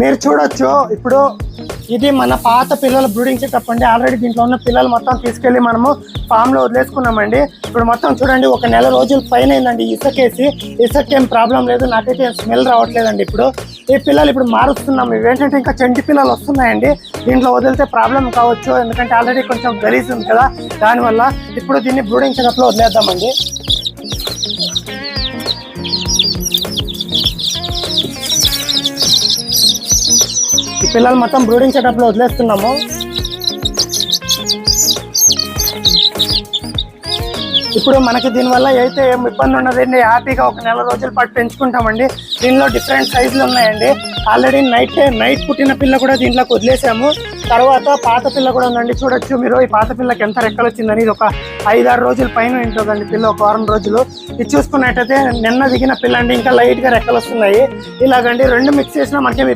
మీరు చూడొచ్చు ఇప్పుడు ఇది మన పాత పిల్లల బ్రూడింగ్ సెటప్ అండి. ఆల్రెడీ దీంట్లో ఉన్న పిల్లలు మొత్తం తీసుకెళ్లి మనము ఫామ్ లో వదిలేసుకున్నామండి. ఇప్పుడు మొత్తం చూడండి, ఒక నెల రోజుల పైన అయిందండి ఇసుకేసి. ఇసుకేం ప్రాబ్లం లేదు, నాకైతే స్మెల్ రావట్లేదండి. ఇప్పుడు ఈ పిల్లలు ఇప్పుడు మారుస్తున్నాం. ఇవేంటంటే ఇంకా చంటి పిల్లలు వస్తున్నాయండి. దీంట్లో వదిలితే ప్రాబ్లం కావచ్చు, ఎందుకంటే ఆల్రెడీ కొంచెం గలీజ్ ఉంది కదా, దానివల్ల ఇప్పుడు దీన్ని బ్రూడింగ్ సెటప్ లో వదిలేద్దామండి. ఈ పిల్లలు మొత్తం బ్రూడింగ్ సెటప్ లో వదిలేస్తున్నాము. ఇప్పుడు మనకి దీనివల్ల అయితే ఏం ఇబ్బంది ఉండదండి. హ్యాపీగా ఒక నెల రోజుల పాటు పెంచుకుంటామండి. దీనిలో డిఫరెంట్ సైజులు ఉన్నాయండి. ఆల్రెడీ నైట్ పుట్టిన పిల్ల కూడా దీంట్లోకి వదిలేసాము. తర్వాత పాత పిల్ల కూడా ఉందండి. చూడొచ్చు మీరు, ఈ పాత పిల్లకి ఎంత రెక్కలు వచ్చిందని. ఇది ఒక 5-6 రోజుల పైన ఉంటుందండి పిల్ల, ఒక వారం రోజులు. ఇది చూసుకున్నట్టయితే నిన్న దిగిన పిల్ల అండి, ఇంకా లైట్ గా రెక్కలు వస్తున్నాయి. ఇలాగండి రెండు మిక్స్ చేసినా మనకేమి